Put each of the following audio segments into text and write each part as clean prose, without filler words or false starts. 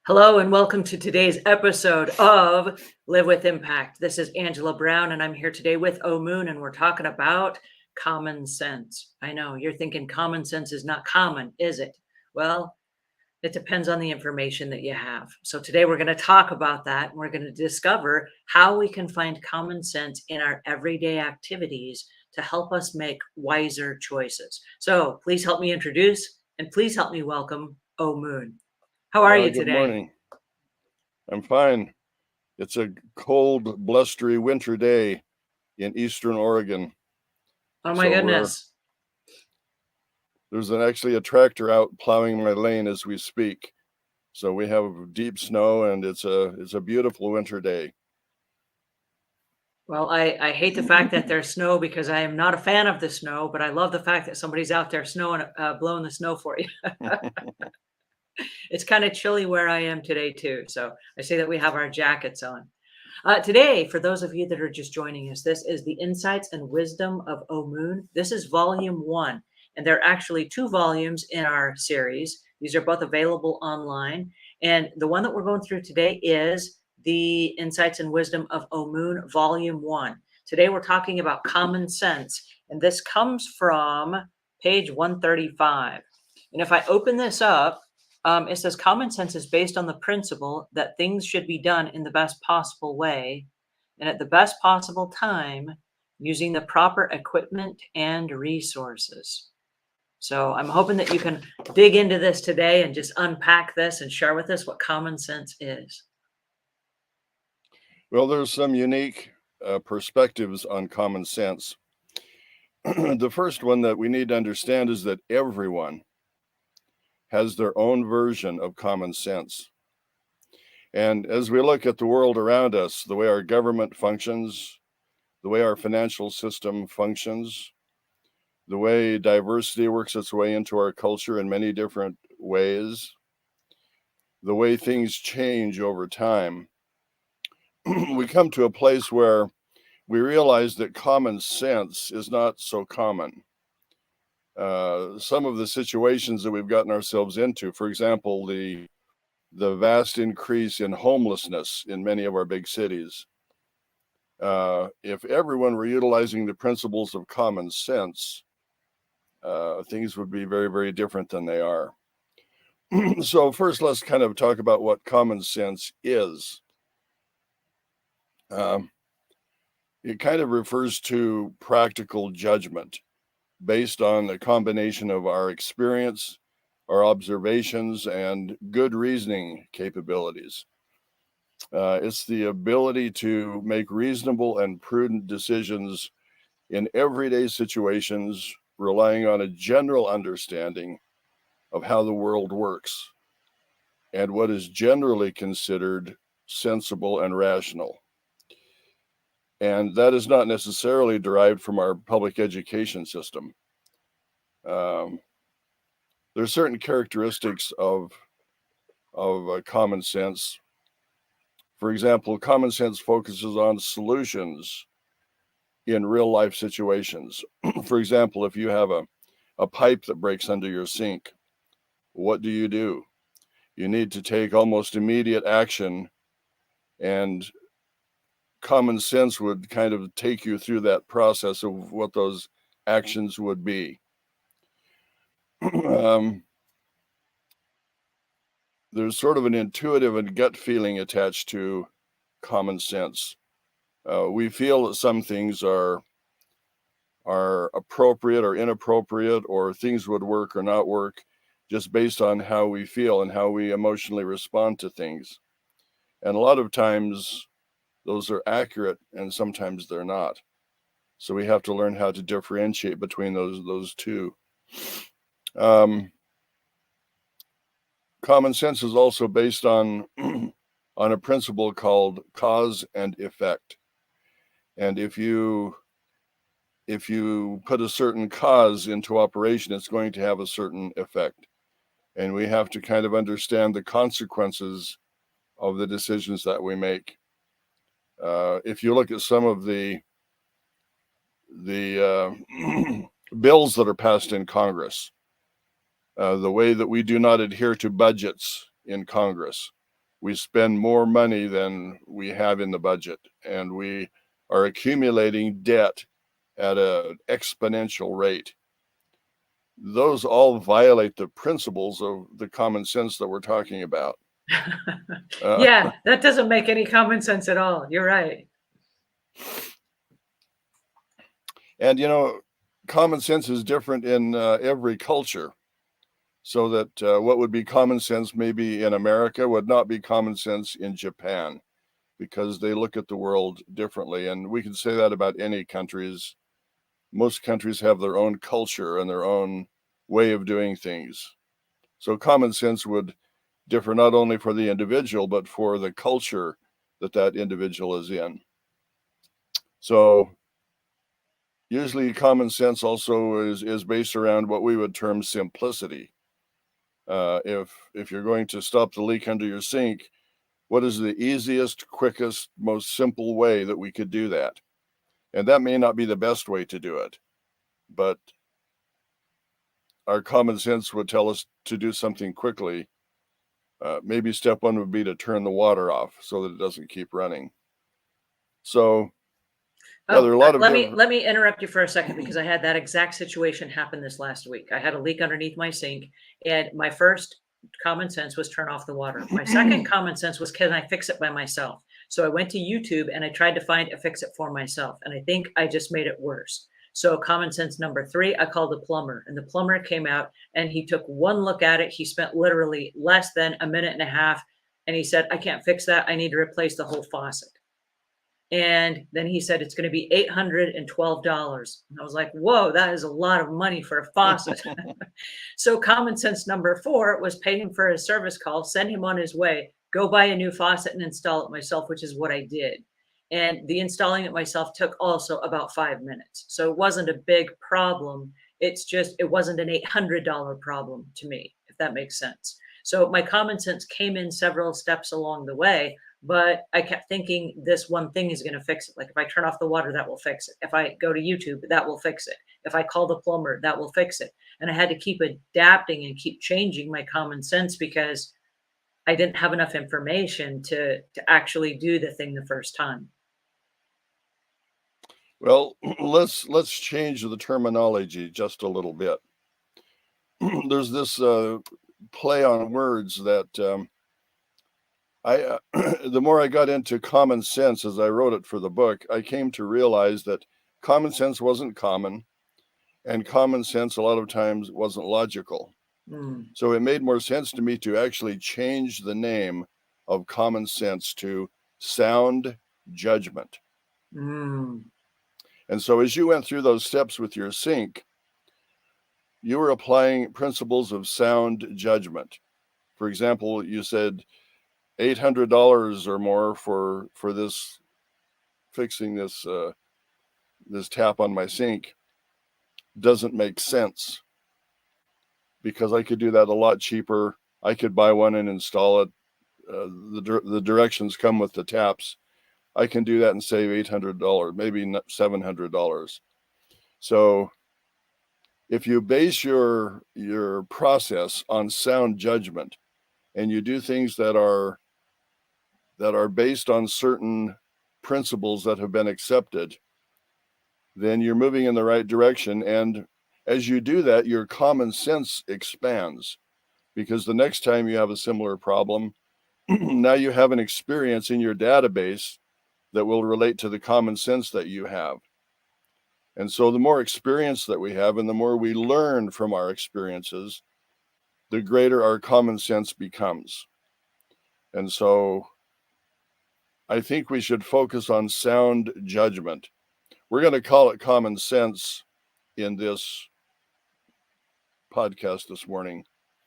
Hello and welcome to today's episode of Live with Impact. This is Angela Brown and I'm here today with Omuugn and we're talking about common sense. I know you're thinking common sense is not common, is it? Well, it depends on the information that you have. So today we're going to talk about that and we're going to discover how we can find common sense in our everyday activities to help us make wiser choices. So please help me introduce and please help me welcome Omuugn. How are you Good today? morning. I'm fine. It's a cold, blustery winter day in eastern Oregon. Oh my goodness. There's actually a tractor out plowing my lane as we speak. So we have deep snow and it's a beautiful winter day. Well, I hate the fact that there's snow because I am not a fan of the snow, but I love the fact that somebody's out there snowing, blowing the snow for you. It's kind of chilly where I am today too. So I say that we have our jackets on. Today, for those of you that are just joining us, this is the Insights and Wisdom of Omuugn. This is volume 1, and there are actually 2 volumes in our series. These are both available online. And the one that we're going through today is the Insights and Wisdom of Omuugn, volume 1. Today, we're talking about common sense, and this comes from page 135. And if I open this up, it says common sense is based on the principle that things should be done in the best possible way and at the best possible time using the proper equipment and resources. So I'm hoping that you can dig into this today and just unpack this and share with us what common sense is. Well, there's some unique perspectives on common sense. The first one that we need to understand is that everyone has their own version of common sense. And as we look at the world around us, the way our government functions, the way our financial system functions, the way diversity works its way into our culture in many different ways, the way things change over time, we come to a place where we realize that common sense is not so common. Some of the situations that we've gotten ourselves into, for example, the vast increase in homelessness in many of our big cities. If everyone were utilizing the principles of common sense, things would be very, very different than they are. So first, let's kind of talk about what common sense is. It kind of refers to practical judgment based on a combination of our experience, our observations, and good reasoning capabilities. It's the ability to make reasonable and prudent decisions in everyday situations, relying on a general understanding of how the world works and what is generally considered sensible and rational. And that is not necessarily derived from our public education system. There are certain characteristics of common sense. For example, common sense focuses on solutions in real life situations. For example, if you have a pipe that breaks under your sink, what do? You need to take almost immediate action, and common sense would kind of take you through that process of what those actions would be. There's sort of an intuitive and gut feeling attached to common sense. We feel that some things are appropriate or inappropriate, or things would work or not work, just based on how we feel and how we emotionally respond to things. And a lot of times those are accurate and sometimes they're not. So we have to learn how to differentiate between those two. Common sense is also based on a principle called cause and effect. And if you put a certain cause into operation, it's going to have a certain effect. And we have to kind of understand the consequences of the decisions that we make. If you look at some of the bills that are passed in Congress, the way that we do not adhere to budgets in Congress, we spend more money than we have in the budget, and we are accumulating debt at an exponential rate. Those all violate the principles of the common sense that we're talking about. Yeah, that doesn't make any common sense at all. You're right. And, common sense is different in every culture. So that what would be common sense maybe in America would not be common sense in Japan, because they look at the world differently. And we can say that about any countries. Most countries have their own culture and their own way of doing things. So common sense would differ not only for the individual, but for the culture that individual is in. So usually common sense also is based around what we would term simplicity. If you're going to stop the leak under your sink, what is the easiest, quickest, most simple way that we could do that? And that may not be the best way to do it, but our common sense would tell us to do something quickly. Maybe step one would be to turn the water off so that it doesn't keep running. So yeah, there are a lot of let me interrupt you for a second, because I had that exact situation happen this last week. I had a leak underneath my sink, and my first common sense was turn off the water. My second common sense was, can I fix it by myself? So I went to YouTube and I tried to find a fix it for myself, and I think I just made it worse. So common sense number 3, I called the plumber, and the plumber came out and he took one look at it. He spent literally less than a minute and a half, and he said, I can't fix that. I need to replace the whole faucet. And then he said, it's going to be $812. And I was like, whoa, that is a lot of money for a faucet. So common sense number 4 was pay him for his service call, send him on his way, go buy a new faucet and install it myself, which is what I did. And the installing it myself took also about 5 minutes. So it wasn't a big problem. It's just, it wasn't an $800 problem to me, if that makes sense. So my common sense came in several steps along the way, but I kept thinking this one thing is going to fix it. Like if I turn off the water, that will fix it. If I go to YouTube, that will fix it. If I call the plumber, that will fix it. And I had to keep adapting and keep changing my common sense, because I didn't have enough information to actually do the thing the first time. Well, let's change the terminology just a little bit. There's this play on words that the more I got into common sense as I wrote it for the book, I came to realize that common sense wasn't common, and common sense a lot of times wasn't logical. So it made more sense to me to actually change the name of common sense to sound judgment. And so as you went through those steps with your sink, you were applying principles of sound judgment. For example, you said $800 or more for this, fixing this this tap on my sink doesn't make sense, because I could do that a lot cheaper. I could buy one and install it. The directions come with the taps. I can do that and save $800, maybe $700. So if you base your process on sound judgment, and you do things that are based on certain principles that have been accepted, then you're moving in the right direction. And as you do that, your common sense expands, because the next time you have a similar problem, now you have an experience in your database that will relate to the common sense that you have. And so the more experience that we have, and the more we learn from our experiences, the greater our common sense becomes. And so I think we should focus on sound judgment. We're going to call it common sense in this podcast this morning.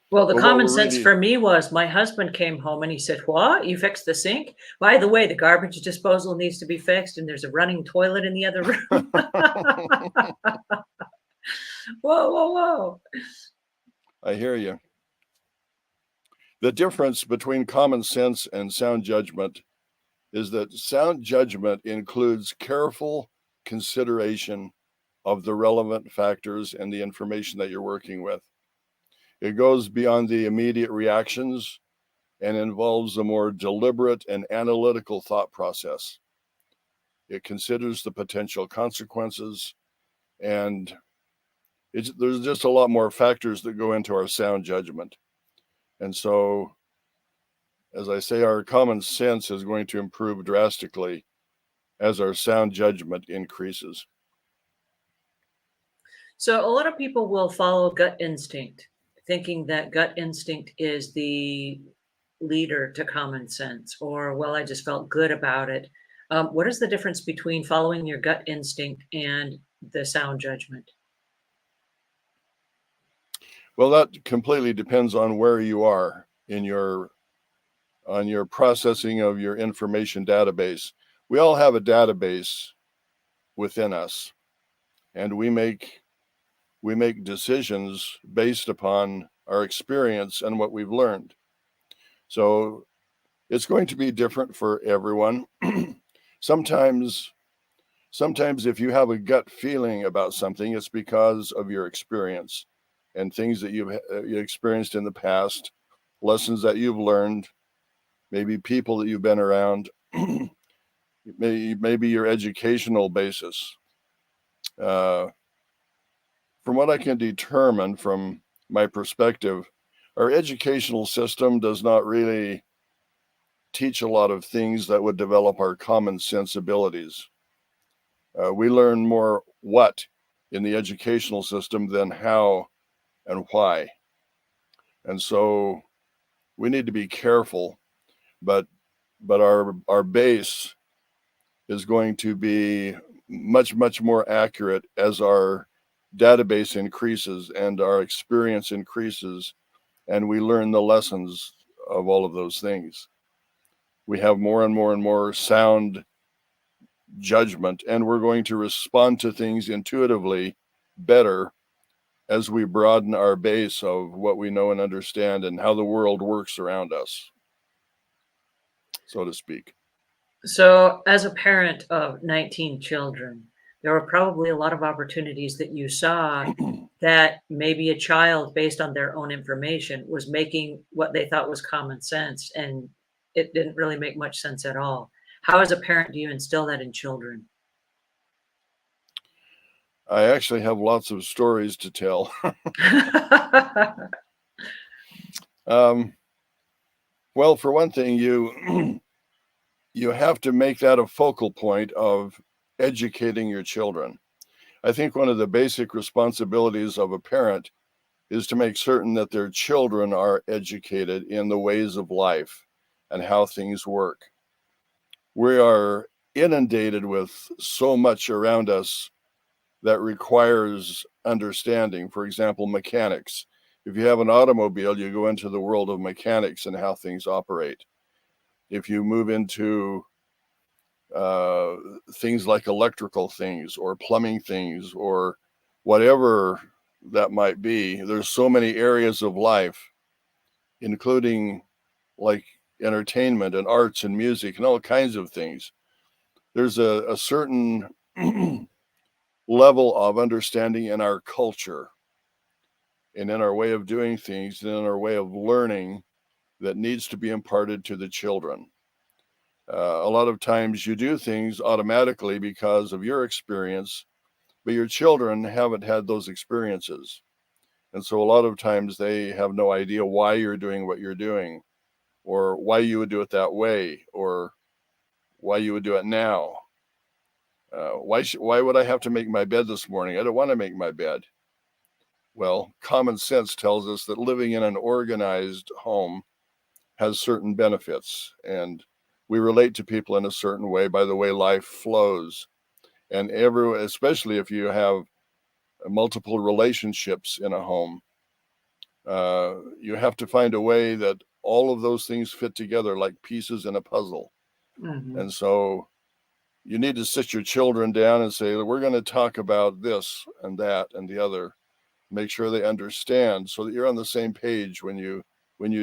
Well, the common sense for me was, my husband came home and he said, what? You fixed the sink? By the way, the garbage disposal needs to be fixed, and there's a running toilet in the other room. Whoa. I hear you. The difference between common sense and sound judgment is that sound judgment includes careful consideration of the relevant factors and the information that you're working with. It goes beyond the immediate reactions and involves a more deliberate and analytical thought process. It considers the potential consequences, and there's just a lot more factors that go into our sound judgment. And so, as I say, our common sense is going to improve drastically as our sound judgment increases. So a lot of people will follow gut instinct, thinking that gut instinct is the leader to common sense, or, well, I just felt good about it. What is the difference between following your gut instinct and the sound judgment? Well, that completely depends on where you are in on your processing of your information database. We all have a database within us, and we make decisions based upon our experience and what we've learned. So it's going to be different for everyone. sometimes if you have a gut feeling about something, it's because of your experience and things that you experienced in the past, lessons that you've learned, maybe people that you've been around, maybe your educational basis. From what I can determine from my perspective, our educational system does not really teach a lot of things that would develop our common sense abilities. We learn more what in the educational system than how and why. And so we need to be careful, but our base is going to be much more accurate as our database increases and our experience increases, and we learn the lessons of all of those things. We have more and more sound judgment, and we're going to respond to things intuitively better as we broaden our base of what we know and understand and how the world works around us, so to speak. So, as a parent of 19 children, there were probably a lot of opportunities that you saw that maybe a child, based on their own information, was making what they thought was common sense, and it didn't really make much sense at all. How, as a parent, do you instill that in children? I actually have lots of stories to tell. um, well, for one thing, you have to make that a focal point of educating your children. I think one of the basic responsibilities of a parent is to make certain that their children are educated in the ways of life and how things work. We are inundated with so much around us that requires understanding. For example, mechanics. If you have an automobile, you go into the world of mechanics and how things operate. If you move into things like electrical things or plumbing things or whatever that might be, there's so many areas of life, including like entertainment and arts and music and all kinds of things. There's a certain level of understanding in our culture and in our way of doing things and in our way of learning that needs to be imparted to the children. A lot of times you do things automatically because of your experience, but your children haven't had those experiences. And so a lot of times they have no idea why you're doing what you're doing, or why you would do it that way, or why you would do it now. Why would I have to make my bed this morning? I don't want to make my bed. Well, common sense tells us that living in an organized home has certain benefits, and we relate to people in a certain way by the way life flows. And especially if you have multiple relationships in a home, you have to find a way that all of those things fit together like pieces in a puzzle. Mhm. And so you need to sit your children down and say, we're going to talk about this and that and the other. Make sure they understand so that you're on the same page when you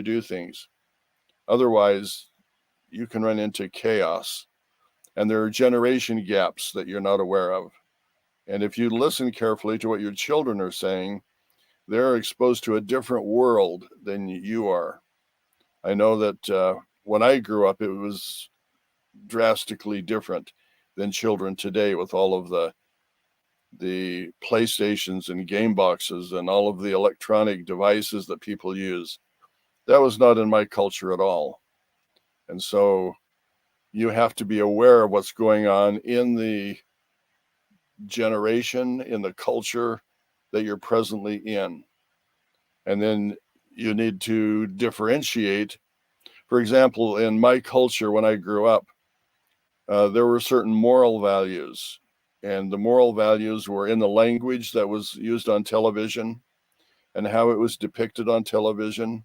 do things. Otherwise, you can run into chaos, and there are generation gaps that you're not aware of. And if you listen carefully to what your children are saying, they're exposed to a different world than you are. I know that when I grew up, it was drastically different than children today, with all of the PlayStations and game boxes and all of the electronic devices that people use. That was not in my culture at all. And so you have to be aware of what's going on in the generation, in the culture that you're presently in. And then you need to differentiate. For example, in my culture, when I grew up, there were certain moral values, and the moral values were in the language that was used on television and how it was depicted on television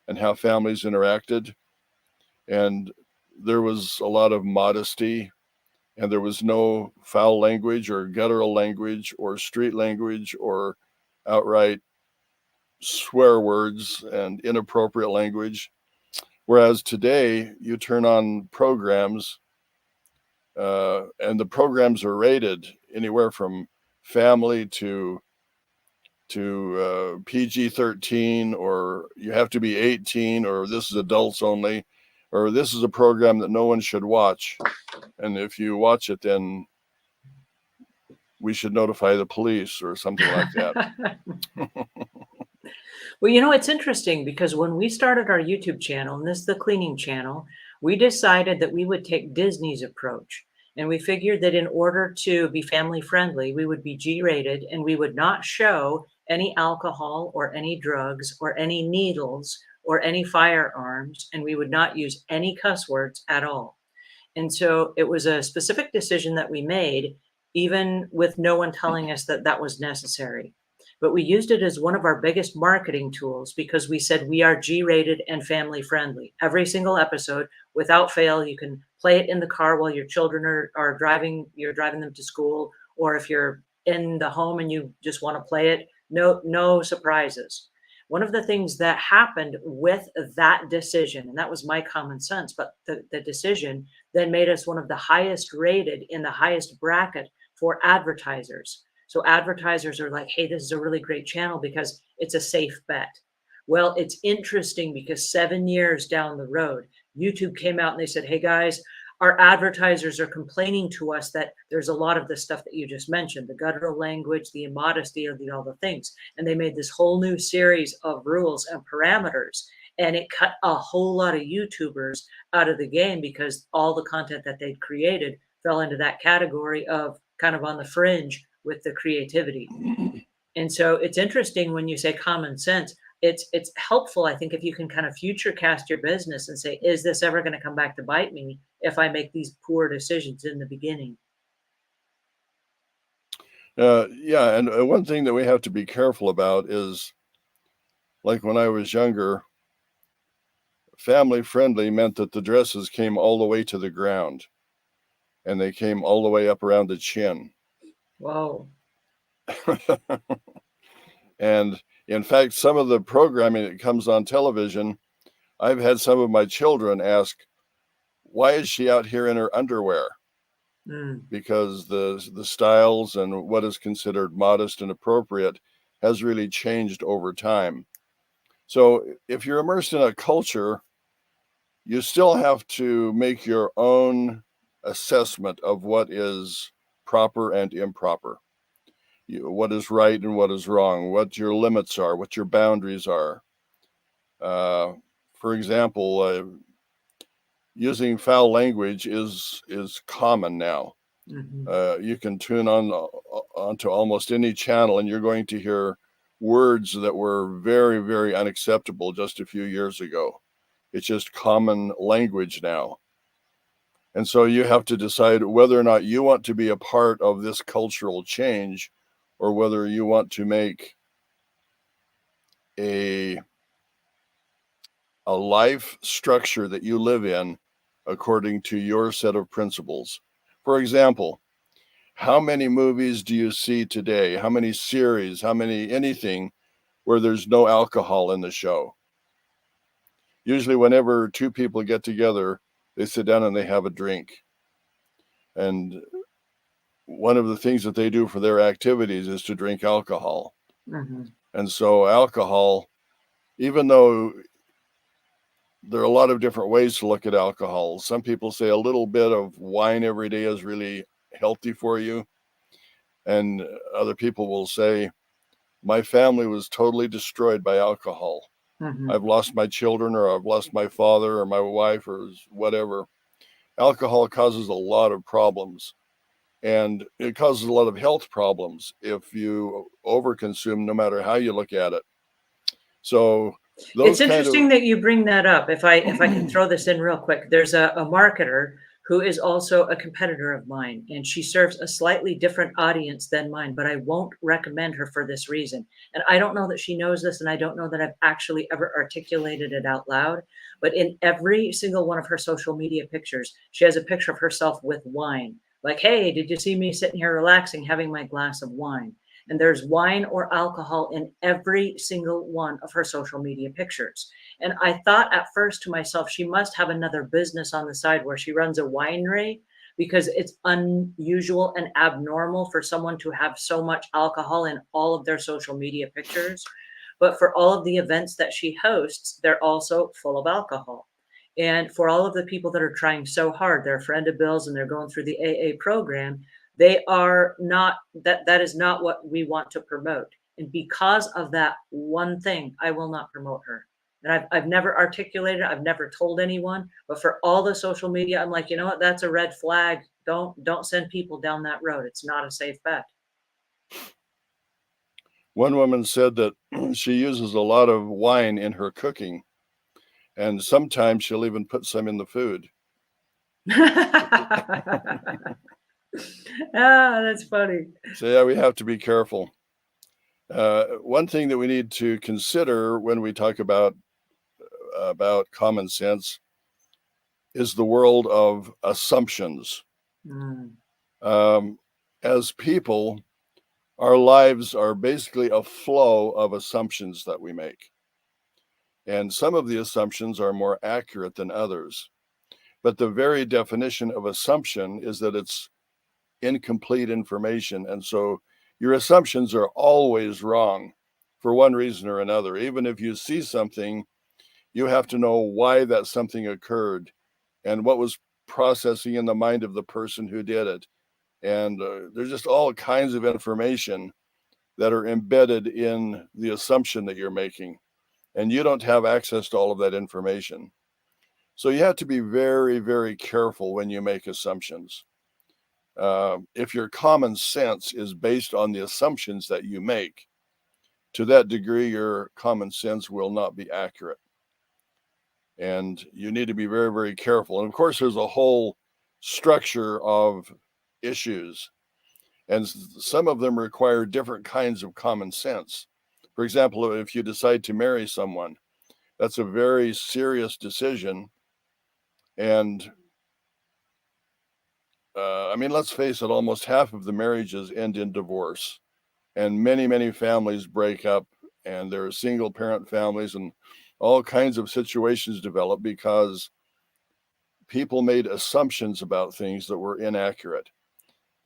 and how families interacted. And there was a lot of modesty, and there was no foul language or guttural language or street language or outright swear words and inappropriate language. Whereas today, you turn on programs, and the programs are rated anywhere from family to PG-13, or you have to be 18, or this is adults only, or this is a program that no one should watch. And if you watch it, then we should notify the police or something like that. Well, you know, it's interesting because when we started our YouTube channel, and this is the cleaning channel, we decided that we would take Disney's approach. And we figured that in order to be family friendly, we would be G-rated and we would not show any alcohol or any drugs or any needles or any firearms, and we would not use any cuss words at all. And so it was a specific decision that we made, even with no one telling us that that was necessary. But we used it as one of our biggest marketing tools because we said we are G-rated and family friendly. Every single episode, without fail, you can play it in the car while your children are driving, you're driving them to school, or if you're in the home and you just want to play it, no surprises. One of the things that happened with that decision, and that was my common sense, but the decision then made us one of the highest rated in the highest bracket for advertisers. So advertisers are like, hey, this is a really great channel because it's a safe bet. Well, it's interesting because 7 years down the road, YouTube came out and they said, hey guys, our advertisers are complaining to us that there's a lot of the stuff that you just mentioned, the guttural language, the immodesty of all the things. And they made this whole new series of rules and parameters. And it cut a whole lot of YouTubers out of the game because all the content that they'd created fell into that category of kind of on the fringe with the creativity. And so it's interesting when you say common sense, it's helpful, I think, if you can kind of future cast your business and say, is this ever going to come back to bite me if I make these poor decisions in the beginning? Yeah, and one thing that we have to be careful about is, like when I was younger, family friendly meant that the dresses came all the way to the ground and they came all the way up around the chin. Whoa. And in fact, some of the programming that comes on television, I've had some of my children ask, why is she out here in her underwear? Because the styles and what is considered modest and appropriate has really changed over time. So if you're immersed in a culture, you still have to make your own assessment of what is proper and improper, what is right and what is wrong, what your limits are, what your boundaries are. For example, using foul language is common now. You can tune onto almost any channel and you're going to hear words that were very, very unacceptable just a few years ago. It's just common language now. And so you have to decide whether or not you want to be a part of this cultural change or whether you want to make a life structure that you live in according to your set of principles. For example, how many movies do you see today? How many series? How many anything where there's no alcohol in the show? Usually whenever two people get together, they sit down and they have a drink. And one of the things that they do for their activities is to drink alcohol. And so alcohol, even though there are a lot of different ways to look at alcohol. Some people say a little bit of wine every day is really healthy for you. And other people will say, my family was totally destroyed by alcohol. Mhm. I've lost my children, or I've lost my father or my wife or whatever. Alcohol causes a lot of problems, and it causes a lot of health problems if you overconsume, no matter how you look at it. So It's those kind of interesting that you bring that up. If I can throw this in real quick, there's a marketer who is also a competitor of mine, and she serves a slightly different audience than mine, but I won't recommend her for this reason. And I don't know that she knows this, and I don't know that I've actually ever articulated it out loud. But in every single one of her social media pictures, she has a picture of herself with wine. Like, hey, did you see me sitting here relaxing, having my glass of wine? And there's wine or alcohol in every single one of her social media pictures. And I thought at first to myself, she must have another business on the side where she runs a winery, because it's unusual and abnormal for someone to have so much alcohol in all of their social media pictures. But for all of the events that she hosts, they're also full of alcohol. And for all of the people that are trying so hard, they're a friend of Bill's and they're going through the AA program, they are not, that is not what we want to promote. And because of that one thing, I will not promote her. And I've never articulated, I've never told anyone, but for all the social media, I'm like, you know what, that's a red flag. Don't send people down that road. It's not a safe bet. one woman said that she uses a lot of wine in her cooking, and sometimes she'll even put some in the food. That's funny. So yeah, we have to be careful. One thing that we need to consider when we talk about common sense is the world of assumptions. Mm, Um, as people, our lives are basically a flow of assumptions that we make. And some of the assumptions are more accurate than others. But the very definition of assumption is that it's incomplete information. And so your assumptions are always wrong for one reason or another. Even if you see something, you have to know why that something occurred and what was processing in the mind of the person who did it. And there's just all kinds of information that are embedded in the assumption that you're making. And you don't have access to all of that information. So you have to be very, very careful when you make assumptions. If your common sense is based on the assumptions that you make, to that degree, your common sense will not be accurate. And you need to be very, very careful. And of course, there's a whole structure of issues, and some of them require different kinds of common sense. For example, if you decide to marry someone, that's a very serious decision. And I mean, let's face it, almost half of the marriages end in divorce, and many, many families break up, and there are single parent families, and all kinds of situations develop because people made assumptions about things that were inaccurate.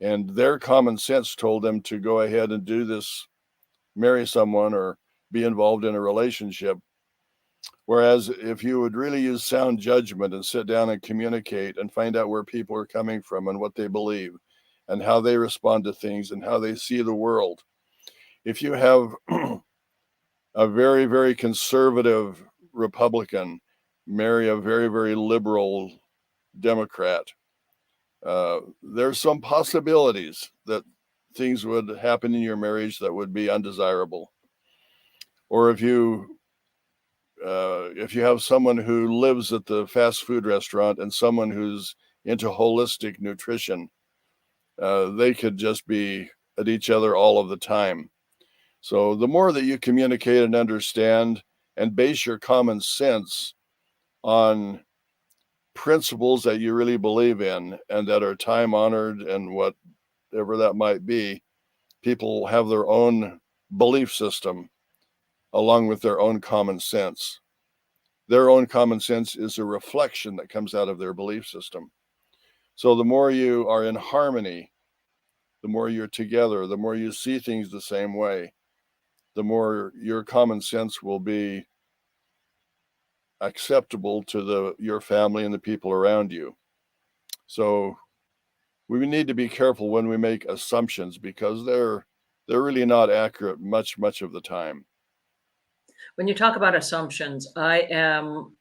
And their common sense told them to go ahead and do this, marry someone or be involved in a relationship. Whereas if you would really use sound judgment and sit down and communicate and find out where people are coming from and what they believe and how they respond to things and how they see the world, if you have a very, very conservative Republican marry a very, very liberal Democrat, there's some possibilities that things would happen in your marriage that would be undesirable. Or if you have someone who lives at the fast food restaurant and someone who's into holistic nutrition, they could just be at each other all of the time. So the more that you communicate and understand and base your common sense on principles that you really believe in and that are time honored and whatever that might be, people have their own belief system along with their own common sense. Their own common sense is a reflection that comes out of their belief system. So the more you are in harmony, the more you're together, the more you see things the same way, the more your common sense will be acceptable to your family and the people around you. So we need to be careful when we make assumptions, because they're really not accurate much of the time. When you talk about assumptions, I am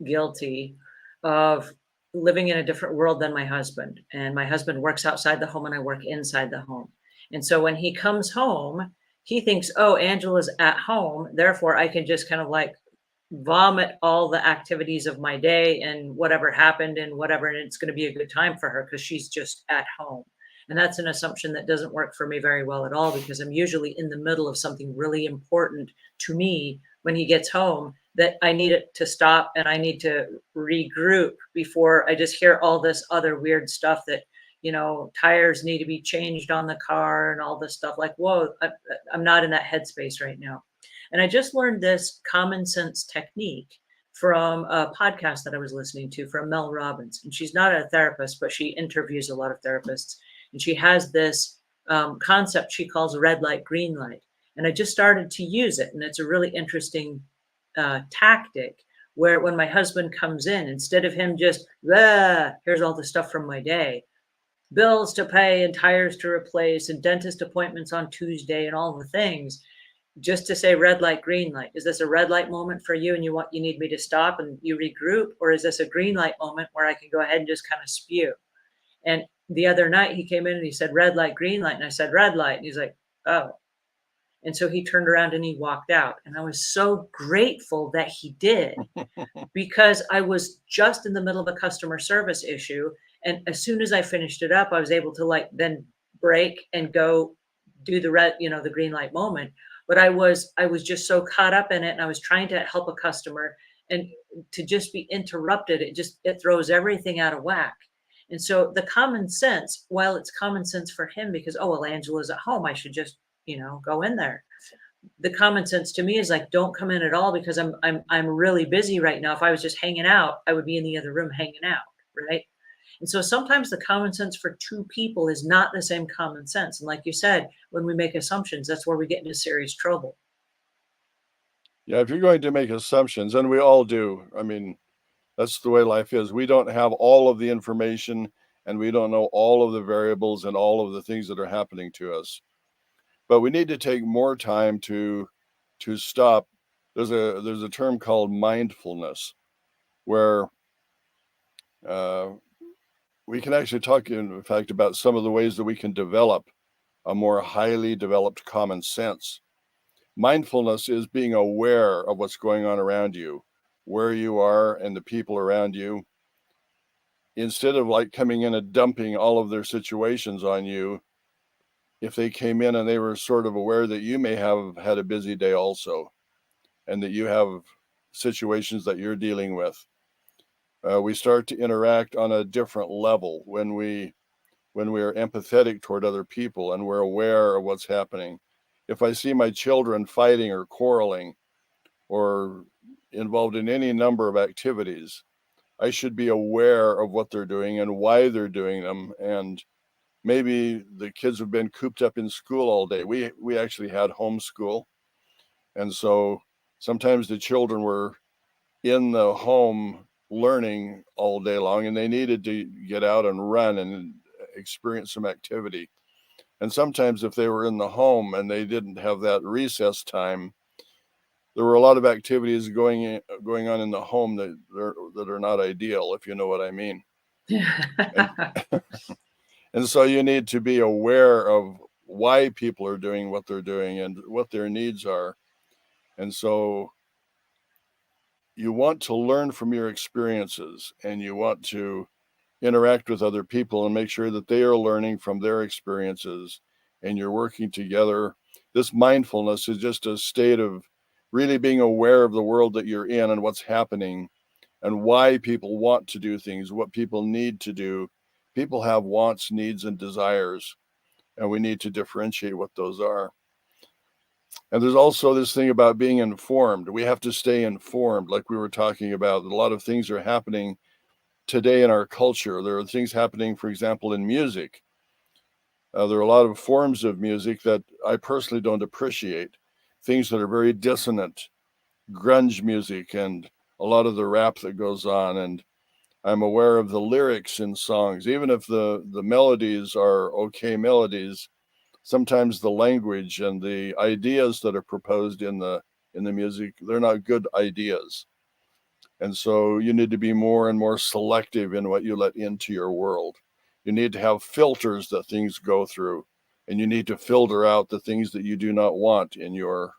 guilty of living in a different world than my husband. And my husband works outside the home and I work inside the home. And so when he comes home, he thinks, oh, Angela's at home. Therefore, I can just kind of like vomit all the activities of my day and whatever happened and whatever, and it's going to be a good time for her because she's just at home. And that's an assumption that doesn't work for me very well at all, because I'm usually in the middle of something really important to me when he gets home, that I need it to stop and I need to regroup before I just hear all this other weird stuff that, tires need to be changed on the car and all this stuff. Like, whoa, I'm not in that headspace right now. And I just learned this common sense technique from a podcast that I was listening to from Mel Robbins. And she's not a therapist, but she interviews a lot of therapists. And she has this concept she calls red light, green light. And I just started to use it. And it's a really interesting tactic where when my husband comes in, instead of him just, here's all the stuff from my day, bills to pay and tires to replace and dentist appointments on Tuesday and all the things, just to say red light, green light. Is this a red light moment for you and you need me to stop and you regroup? Or is this a green light moment where I can go ahead and just kind of spew? And the other night he came in and he said, red light, green light. And I said, red light. And he's like, oh. And so he turned around and he walked out. And I was so grateful that he did, because I was just in the middle of a customer service issue. And as soon as I finished it up, I was able to then break and go do the red, the green light moment. But I was just so caught up in it, and I was trying to help a customer, and to just be interrupted, it throws everything out of whack. And so the common sense, while it's common sense for him because, oh, well, Angela's at home, I should just, go in there. The common sense to me is like, don't come in at all, because I'm really busy right now. If I was just hanging out, I would be in the other room hanging out, right? And so sometimes the common sense for two people is not the same common sense. And like you said, when we make assumptions, that's where we get into serious trouble. Yeah, if you're going to make assumptions, and we all do, I mean, that's the way life is. We don't have all of the information, and we don't know all of the variables and all of the things that are happening to us. But we need to take more time to stop. There's a term called mindfulness, where we can actually talk, in fact, about some of the ways that we can develop a more highly developed common sense. Mindfulness is being aware of what's going on around you, where you are and the people around you, instead of coming in and dumping all of their situations on you. If they came in and they were sort of aware that you may have had a busy day also, and that you have situations that you're dealing with, we start to interact on a different level when we are empathetic toward other people and we're aware of what's happening. If I see my children fighting or quarreling or involved in any number of activities, I should be aware of what they're doing and why they're doing them. And maybe the kids have been cooped up in school all day. We actually had homeschool. And so sometimes the children were in the home learning all day long, and they needed to get out and run and experience some activity. And sometimes if they were in the home and they didn't have that recess time, there were a lot of activities going on in the home that are not ideal, if you know what I mean. And so you need to be aware of why people are doing what they're doing and what their needs are. And so you want to learn from your experiences, and you want to interact with other people and make sure that they are learning from their experiences and you're working together. This mindfulness is just a state of really being aware of the world that you're in and what's happening and why people want to do things, what people need to do. People have wants, needs, and desires, and we need to differentiate what those are. And there's also this thing about being informed. We have to stay informed, like we were talking about. A lot of things are happening today in our culture. There are things happening, for example, in music. There are a lot of forms of music that I personally don't appreciate. Things that are very dissonant, grunge music and a lot of the rap that goes on, and I'm aware of the lyrics in songs. Even if the melodies are okay melodies, sometimes the language and the ideas that are proposed in the music, they're not good ideas. And so you need to be more and more selective in what you let into your world. You need to have filters that things go through, and you need to filter out the things that you do not want in your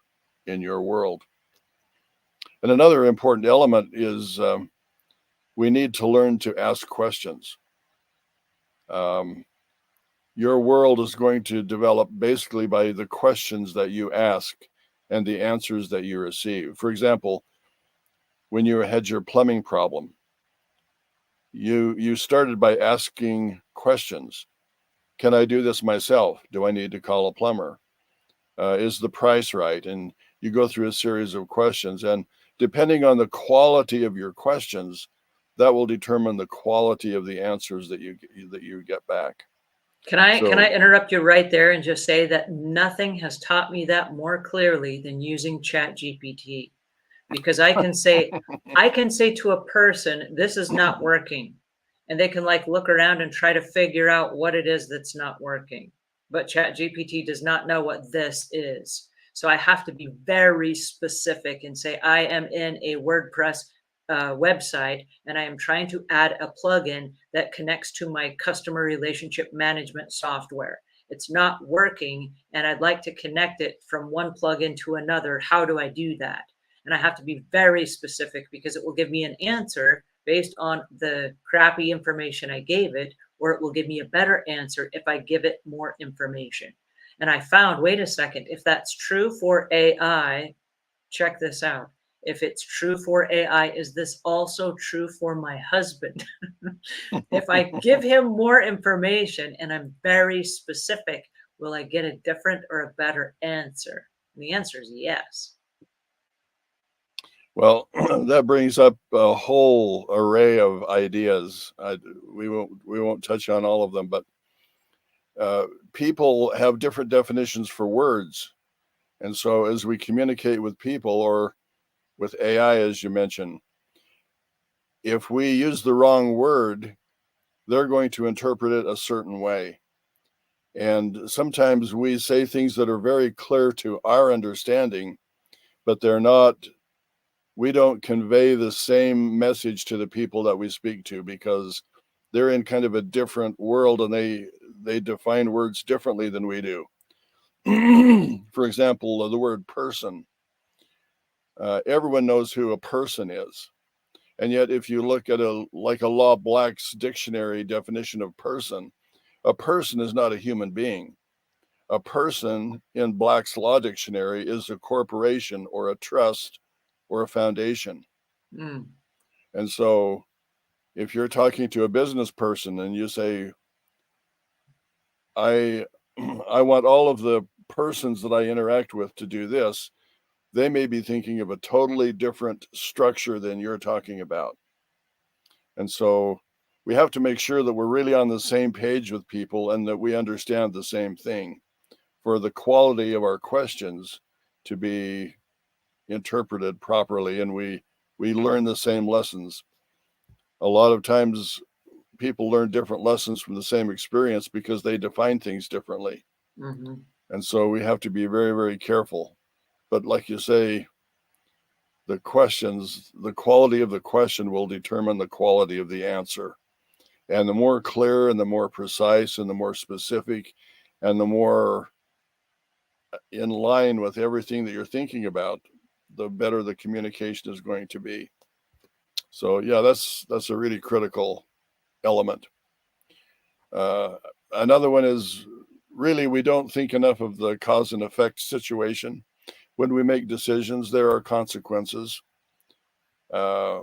world. And another important element is we need to learn to ask questions. Your world is going to develop basically by the questions that you ask and the answers that you receive. For example, when you had your plumbing problem, you started by asking questions. Can I do this myself? Do I need to call a plumber? Is the price right? And you go through a series of questions, and depending on the quality of your questions, that will determine the quality of the answers that you get back. Can I So interrupt you right there and just say that nothing has taught me that more clearly than using Chat GPT, because I can say to a person, this is not working, and they can like look around and try to figure out what it is that's not working. But Chat GPT does not know what this is. So I have to be very specific and say, I am in a WordPress website, and I am trying to add a plugin that connects to my customer relationship management software. It's not working, and I'd like to connect it from one plugin to another. How do I do that? And I have to be very specific, because it will give me an answer based on the crappy information I gave it, or it will give me a better answer if I give it more information. And I found, wait a second, if that's true for AI, check this out. If it's true for AI, is this also true for my husband? If I give him more information and I'm very specific, will I get a different or a better answer? And the answer is yes. well, that brings up a whole array of ideas. We won't touch on all of them, but people have different definitions for words, and so as we communicate with people or with AI, as you mentioned, if we use the wrong word, they're going to interpret it a certain way. And sometimes we say things that are very clear to our understanding, but they're not. We don't convey the same message to the people that we speak to, because they're in kind of a different world, and they define words differently than we do. For example, the word person. Everyone knows who a person is. And yet, if you look at a Law Black's dictionary definition of person, a person is not a human being. A person in Black's Law Dictionary is a corporation or a trust or a foundation. Mm. And so if you're talking to a business person and you say, I I want all of the persons that I interact with to do this, they may be thinking of a totally different structure than you're talking about. And so we have to make sure that we're really on the same page with people and that we understand the same thing for the quality of our questions to be interpreted properly, and we learn the same lessons. A lot of times people learn different lessons from the same experience because they define things differently. Mm-hmm. And so we have to be very, very careful. But like you say, the questions, the quality of the question will determine the quality of the answer. And the more clear and the more precise and the more specific and the more in line with everything that you're thinking about, the better the communication is going to be. So yeah, that's a really critical element. Another one is, really, we don't think enough of the cause and effect situation. When we make decisions, there are consequences. Uh,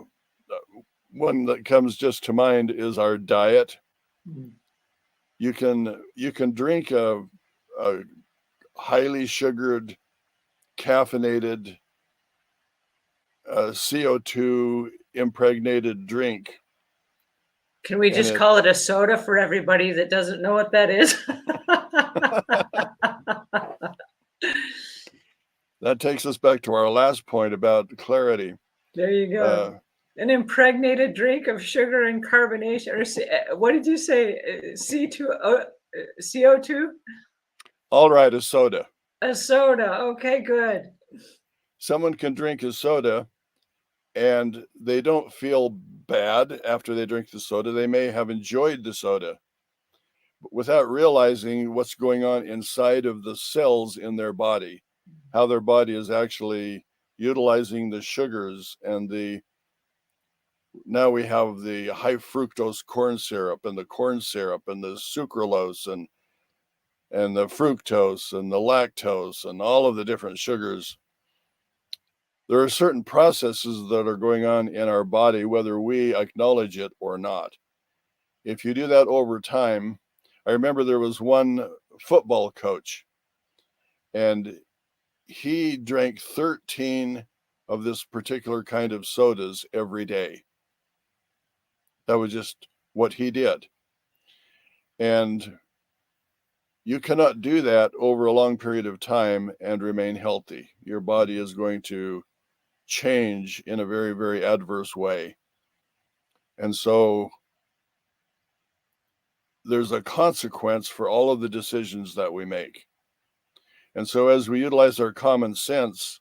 one that comes just to mind is our diet. Mm. You can drink a highly sugared, caffeinated, CO2 impregnated drink, Can we and just call it a soda for everybody that doesn't know what that is? that takes us back to our last point about clarity. There you go. An impregnated drink of sugar and carbonation, or what did you say? CO2? All right, a soda. A soda. Okay, good. Someone can drink a soda and they don't feel bad after they drink the soda. They may have enjoyed the soda, but without realizing what's going on inside of the cells in their body, how their body is actually utilizing the sugars and now we have the high fructose corn syrup and the sucralose and the fructose and the lactose and all of the different sugars. There are certain processes that are going on in our body, whether we acknowledge it or not. If you do that over time, I remember there was one football coach, and he drank 13 of this particular kind of sodas every day. That was just what he did. And you cannot do that over a long period of time and remain healthy. Your body is going to change in a very, very adverse way. And so there's a consequence for all of the decisions that we make. And so as we utilize our common sense,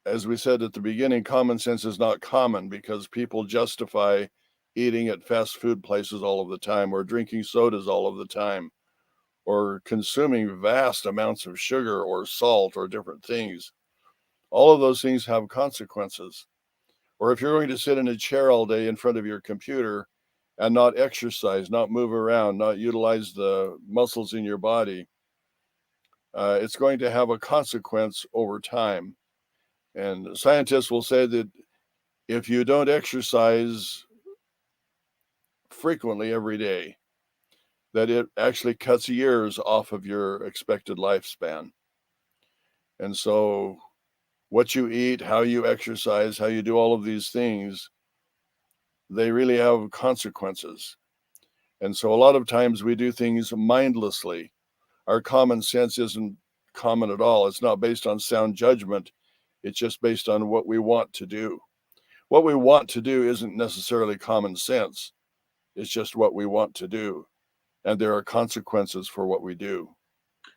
as we said at the beginning, common sense is not common because people justify eating at fast food places all of the time or drinking sodas all of the time or consuming vast amounts of sugar or salt or different things. All of those things have consequences. Or if you're going to sit in a chair all day in front of your computer and not exercise, not move around, not utilize the muscles in your body, it's going to have a consequence over time. And scientists will say that if you don't exercise frequently every day, that it actually cuts years off of your expected lifespan. And so what you eat, how you exercise, how you do all of these things, they really have consequences. And so a lot of times we do things mindlessly. Our common sense isn't common at all. It's not based on sound judgment. It's just based on what we want to do. What we want to do isn't necessarily common sense. It's just what we want to do. And there are consequences for what we do.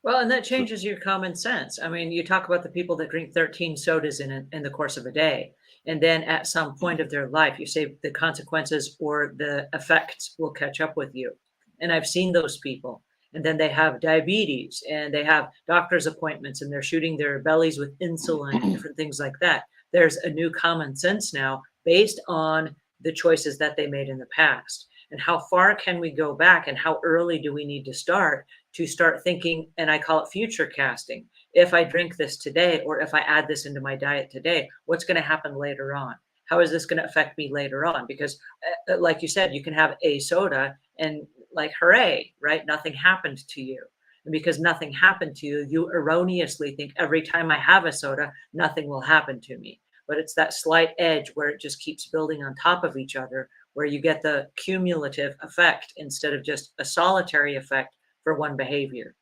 Well, and that So, changes your common sense. I mean, you talk about the people that drink 13 sodas in the course of a day. And then at some point of their life, you say the consequences or the effects will catch up with you. And I've seen those people. And then they have diabetes and they have doctor's appointments and they're shooting their bellies with insulin and different things like that. There's a new common sense now based on the choices that they made in the past. And how far can we go back and how early do we need to start thinking, and I call it future casting. If I drink this today, or if I add this into my diet today, what's going to happen later on? How is this going to affect me later on? Because, like you said, you can have a soda and, like, hooray, right? Nothing happened to you. And because nothing happened to you, you erroneously think every time I have a soda, nothing will happen to me. But it's that slight edge where it just keeps building on top of each other, where you get the cumulative effect instead of just a solitary effect for one behavior.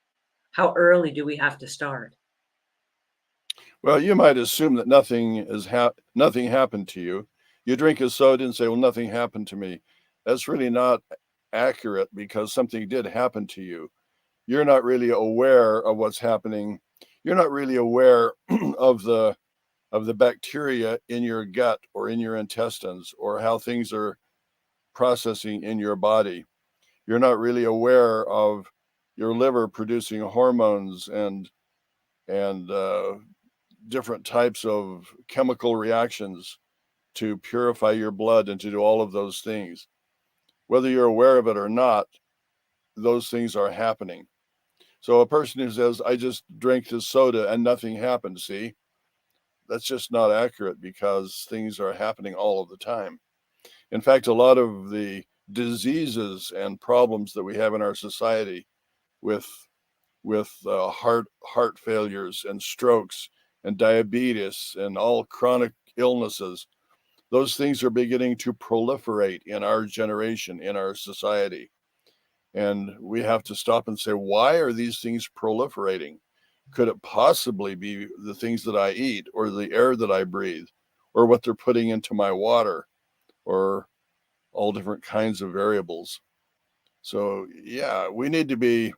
How early do we have to start? well, you might assume that nothing happened to you. You drink a soda and say, "Well, nothing happened to me." That's really not accurate because something did happen to you. You're not really aware of what's happening. You're not really aware of the bacteria in your gut or in your intestines or how things are processing in your body. You're not really aware of your liver producing hormones and different types of chemical reactions to purify your blood and to do all of those things. Whether you're aware of it or not, those things are happening. So a person who says, "I just drank this soda and nothing happened," see, that's just not accurate because things are happening all of the time. In fact, a lot of the diseases and problems that we have in our society with heart failures and strokes and diabetes and all chronic illnesses, those things are beginning to proliferate in our generation, in our society. And we have to stop and say, why are these things proliferating? Could it possibly be the things that I eat or the air that I breathe or what they're putting into my water, or all different kinds of variables. So yeah, we need to be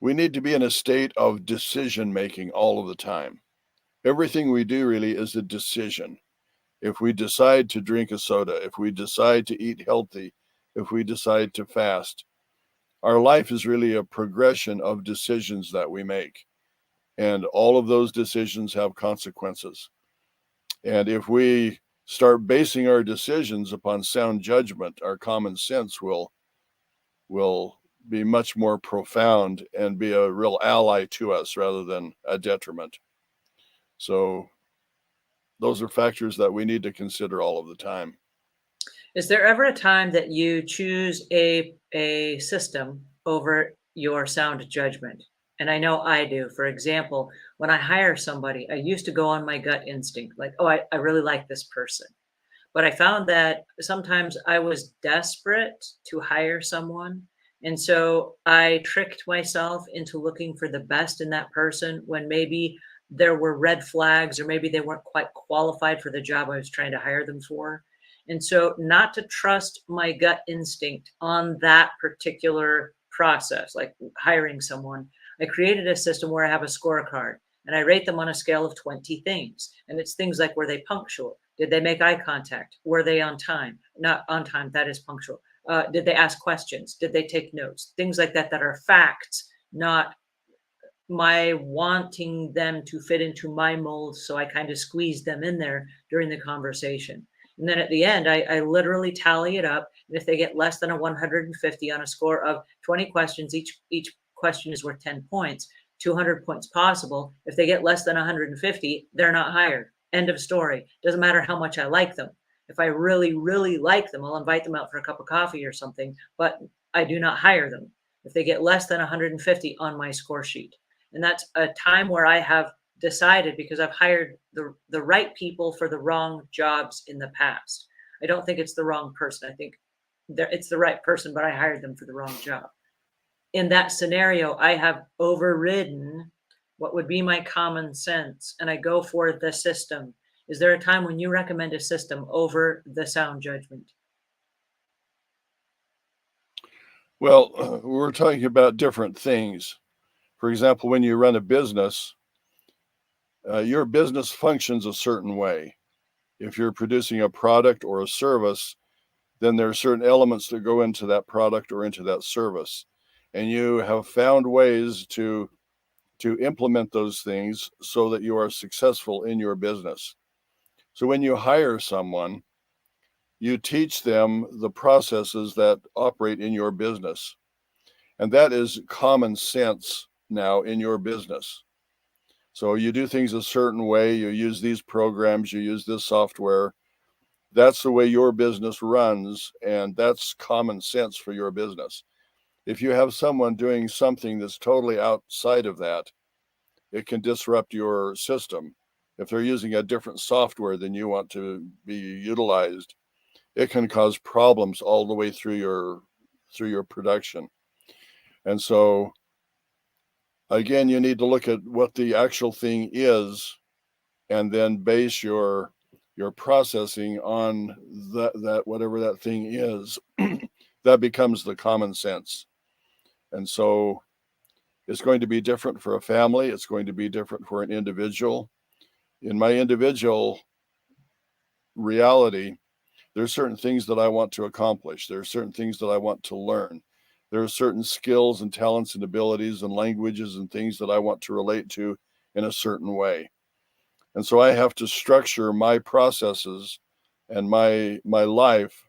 we need to be in a state of decision making all of the time. Everything we do really is a decision. If we decide to drink a soda, if we decide to eat healthy, if we decide to fast, our life is really a progression of decisions that we make. And all of those decisions have consequences. And if we start basing our decisions upon sound judgment, our common sense will be much more profound and be a real ally to us rather than a detriment. So those are factors that we need to consider all of the time. Is there ever a time that you choose a system over your sound judgment? And I know I do. For example, when I hire somebody, I used to go on my gut instinct, like, oh, I really like this person. But I found that sometimes I was desperate to hire someone. And so I tricked myself into looking for the best in that person when maybe there were red flags or maybe they weren't quite qualified for the job I was trying to hire them for. And so, not to trust my gut instinct on that particular process, like hiring someone, I created a system where I have a scorecard and I rate them on a scale of 20 things. And it's things like, were they punctual? Did they make eye contact? Were they on time? Not on time, that is punctual. Did they ask questions? Did they take notes? Things like that, that are facts, not my wanting them to fit into my mold. So I kind of squeeze them in there during the conversation. And then at the end, I literally tally it up. And if they get less than a 150 on a score of 20 questions, each question is worth 10 points, 200 points possible. If they get less than 150, they're not hired. End of story. Doesn't matter how much I like them. If I really, really like them, I'll invite them out for a cup of coffee or something, but I do not hire them if they get less than 150 on my score sheet. And that's a time where I have decided, because I've hired the right people for the wrong jobs in the past. I don't think it's the wrong person. I think it's the right person, but I hired them for the wrong job. In that scenario, I have overridden what would be my common sense and I go for the system. Is there a time when you recommend a system over the sound judgment? Well, we're talking about different things. For example, when you run a business, your business functions a certain way. If you're producing a product or a service, then there are certain elements that go into that product or into that service. And you have found ways to implement those things so that you are successful in your business. So when you hire someone, you teach them the processes that operate in your business. And that is common sense now in your business. So you do things a certain way, you use these programs, you use this software. That's the way your business runs, and that's common sense for your business. If you have someone doing something that's totally outside of that, it can disrupt your system. If they're using a different software than you want to be utilized, it can cause problems all the way through your production. And so again, you need to look at what the actual thing is and then base your processing on that whatever that thing is. That becomes the common sense. And so it's going to be different for a family, it's going to be different for an individual. In my individual reality, there are certain things that I want to accomplish. There are certain things that I want to learn. There are certain skills and talents and abilities and languages and things that I want to relate to in a certain way. And so I have to structure my processes and my life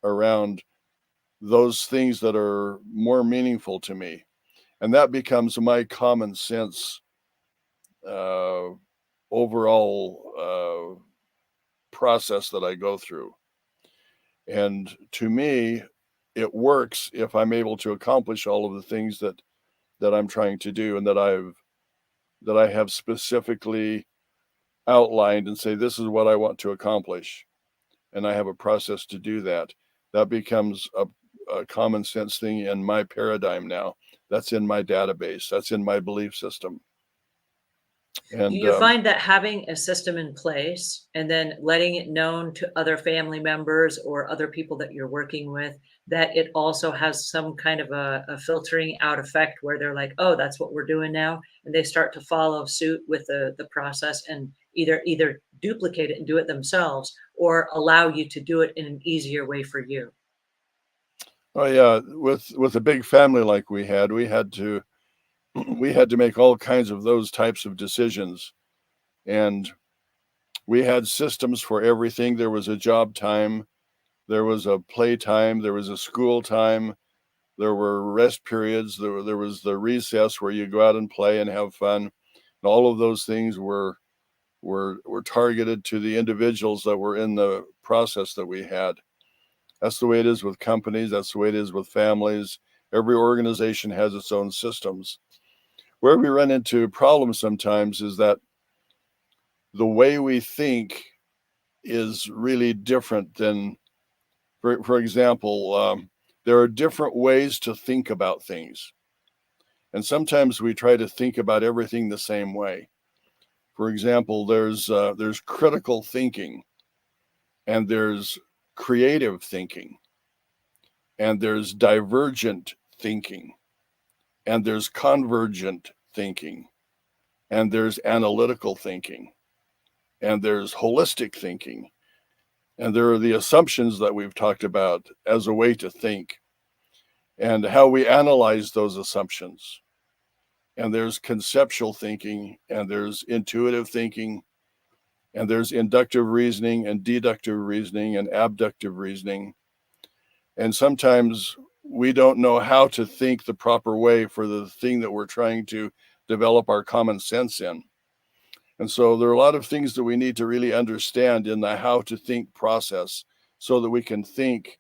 around those things that are more meaningful to me. And that becomes my common sense uh, overall process that I go through. And to me, it works if I'm able to accomplish all of the things that I'm trying to do and that I have specifically outlined and say, this is what I want to accomplish. And I have a process to do that. That becomes a common sense thing in my paradigm now. That's in my database. That's in my belief system. Do And you find that having a system in place and then letting it known to other family members or other people that you're working with, that it also has some kind of a filtering out effect where they're like, oh, that's what we're doing now, and they start to follow suit with the process and either duplicate it and do it themselves or allow you to do it in an easier way for you? oh yeah, with a big family like we had to we had to make all kinds of those types of decisions. And we had systems for everything. There was a job time, there was a play time, there was a school time, there were rest periods, there was the recess where you go out and play and have fun. And all of those things were targeted to the individuals that were in the process that we had. That's the way it is with companies, that's the way it is with families. Every organization has its own systems. Where we run into problems sometimes is that the way we think is really different than, for example, there are different ways to think about things. And sometimes we try to think about everything the same way. For example, there's critical thinking, and there's creative thinking, and there's divergent thinking, and there's convergent thinking, and there's analytical thinking, and there's holistic thinking. And there are the assumptions that we've talked about as a way to think and how we analyze those assumptions. And there's conceptual thinking, and there's intuitive thinking, and there's inductive reasoning and deductive reasoning and abductive reasoning. And sometimes we don't know how to think the proper way for the thing that we're trying to develop our common sense in. And so there are a lot of things that we need to really understand in the how to think process so that we can think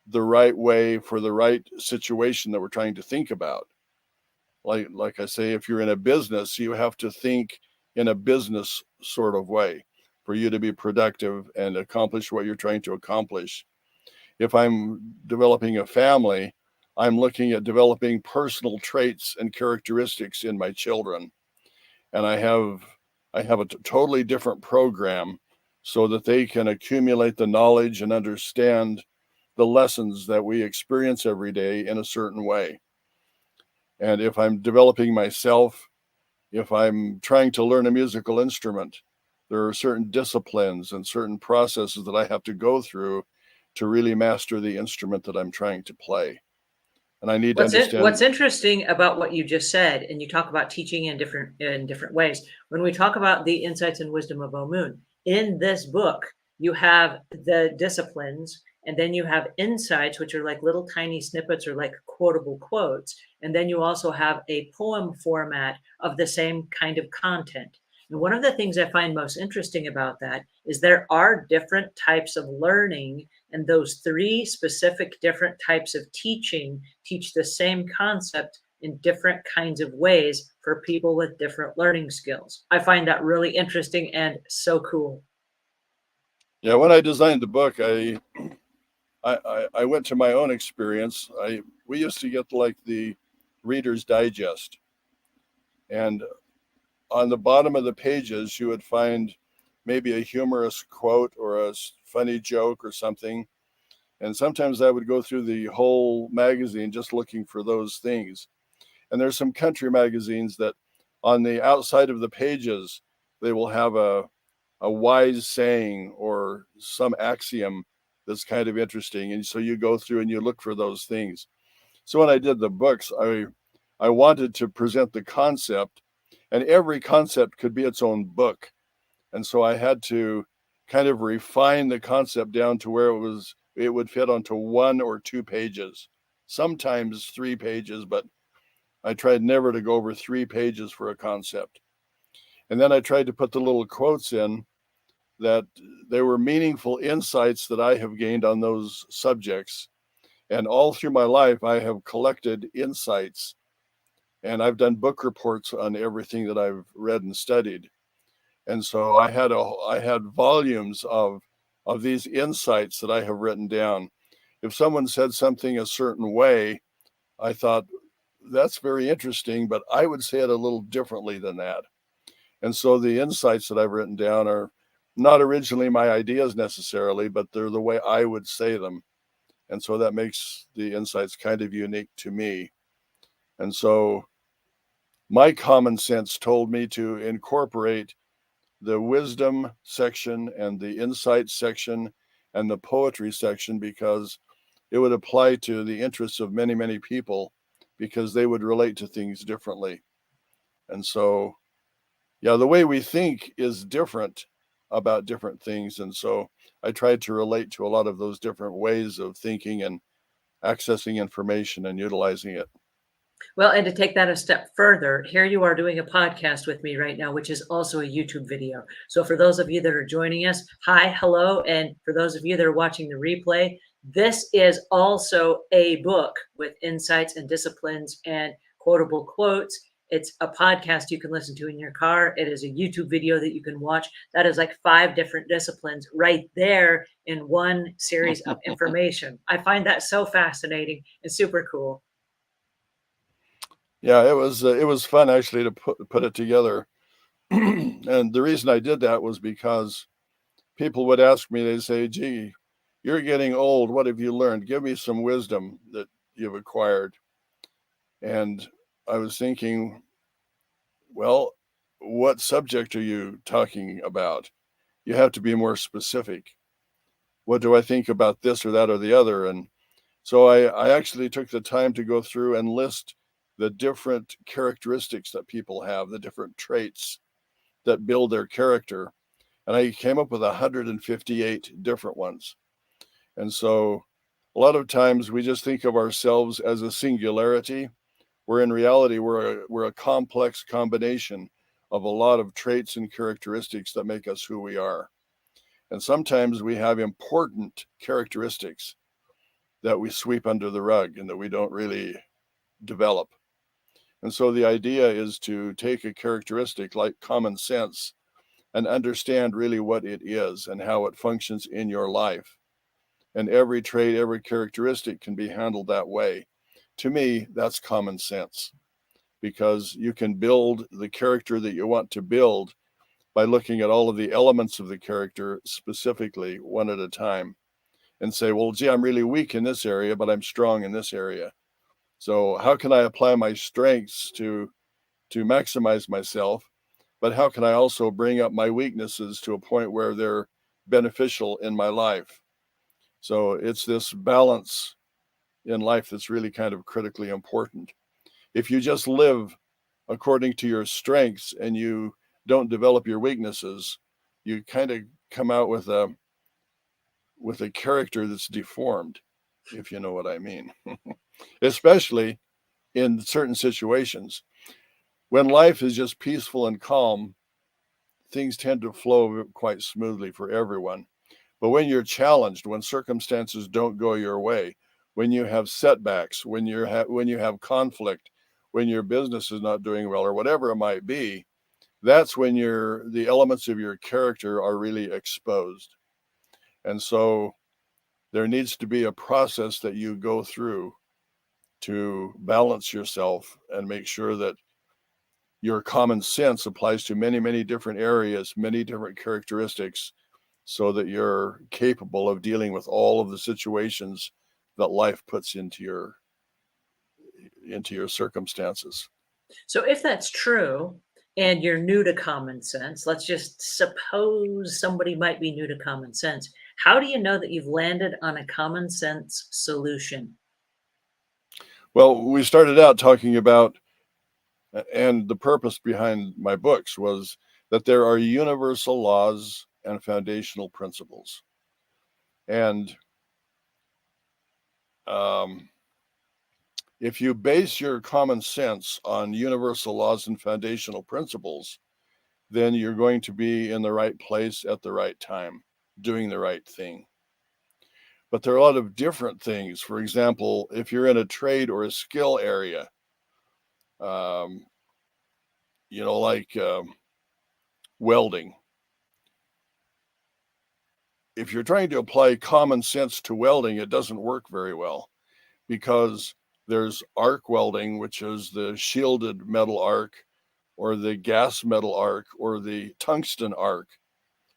the right way for the right situation that we're trying to think about. Like I say, if you're in a business, you have to think in a business sort of way for you to be productive and accomplish what you're trying to accomplish. If I'm developing a family, I'm looking at developing personal traits and characteristics in my children. And I have a totally different program so that they can accumulate the knowledge and understand the lessons that we experience every day in a certain way. And if I'm developing myself, if I'm trying to learn a musical instrument, there are certain disciplines and certain processes that I have to go through to really master the instrument that I'm trying to play. And I need to understand. What's interesting about what you just said, and you talk about teaching in different ways. When we talk about the insights and wisdom of Omuugn, in this book, you have the disciplines, and then you have insights, which are like little tiny snippets or like quotable quotes. And then you also have a poem format of the same kind of content. And one of the things I find most interesting about that is there are different types of learning, and those three specific different types of teaching teach the same concept in different kinds of ways for people with different learning skills. I find that really interesting and so cool. Yeah, when I designed the book, I went to my own experience. We used to get like the Reader's Digest, and on the bottom of the pages, you would find maybe a humorous quote or a funny joke or something. And sometimes I would go through the whole magazine just looking for those things. And there's some country magazines that on the outside of the pages, they will have a wise saying or some axiom that's kind of interesting. And so you go through and you look for those things. So when I did the books, I wanted to present the concept, and every concept could be its own book. And so I had to kind of refine the concept down to where it would fit onto 1 or 2 pages, sometimes 3 pages, but I tried never to go over 3 pages for a concept. And then I tried to put the little quotes in that they were meaningful insights that I have gained on those subjects. And all through my life, I have collected insights, and I've done book reports on everything that I've read and studied. And so I had volumes of these insights that I have written down. If someone said something a certain way, I thought that's very interesting, but I would say it a little differently than that. And so the insights that I've written down are not originally my ideas necessarily, but they're the way I would say them. And so that makes the insights kind of unique to me. And so my common sense told me to incorporate the wisdom section and the insight section and the poetry section because it would apply to the interests of many, many people because they would relate to things differently. And so, yeah, the way we think is different about different things. And so I tried to relate to a lot of those different ways of thinking and accessing information and utilizing it. Well, and to take that a step further, here you are doing a podcast with me right now, which is also a YouTube video. So for those of you that are joining us, hi, hello. And for those of you that are watching the replay, this is also a book with insights and disciplines and quotable quotes. It's a podcast you can listen to in your car. It is a YouTube video that you can watch. That is like 5 different disciplines right there in one series of information. I find that so fascinating and super cool. Yeah, it was fun actually to put it together. And the reason I did that was because people would ask me, they'd say, gee, you're getting old. What have you learned? Give me some wisdom that you've acquired. And I was thinking, well, what subject are you talking about? You have to be more specific. What do I think about this or that or the other? And so I actually took the time to go through and list the different characteristics that people have, the different traits that build their character. And I came up with 158 different ones. And so a lot of times we just think of ourselves as a singularity, where in reality we're a complex combination of a lot of traits and characteristics that make us who we are. And sometimes we have important characteristics that we sweep under the rug and that we don't really develop. And so the idea is to take a characteristic like common sense and understand really what it is and how it functions in your life. And every trait, every characteristic can be handled that way. To me, that's common sense because you can build the character that you want to build by looking at all of the elements of the character specifically one at a time and say, well, gee, I'm really weak in this area, but I'm strong in this area. So how can I apply my strengths to maximize myself? But how can I also bring up my weaknesses to a point where they're beneficial in my life? So it's this balance in life that's really kind of critically important. If you just live according to your strengths and you don't develop your weaknesses, you kind of come out with a character that's deformed, if you know what I mean. Especially in certain situations. When life is just peaceful and calm, things tend to flow quite smoothly for everyone. But when you're challenged, when circumstances don't go your way, when you have setbacks, when you have conflict, when your business is not doing well or whatever it might be, that's when the elements of your character are really exposed. And so there needs to be a process that you go through to balance yourself and make sure that your common sense applies to many, many different areas, many different characteristics, so that you're capable of dealing with all of the situations that life puts into your circumstances. So if that's true and you're new to common sense, let's just suppose somebody might be new to common sense. How do you know that you've landed on a common sense solution? Well, we started out talking about, and the purpose behind my books was that there are universal laws and foundational principles. And if you base your common sense on universal laws and foundational principles, then you're going to be in the right place at the right time, doing the right thing. But there are a lot of different things. For example, if you're in a trade or a skill area, um, like welding, if you're trying to apply common sense to welding, it doesn't work very well because there's arc welding, which is the shielded metal arc, or the gas metal arc, or the tungsten arc,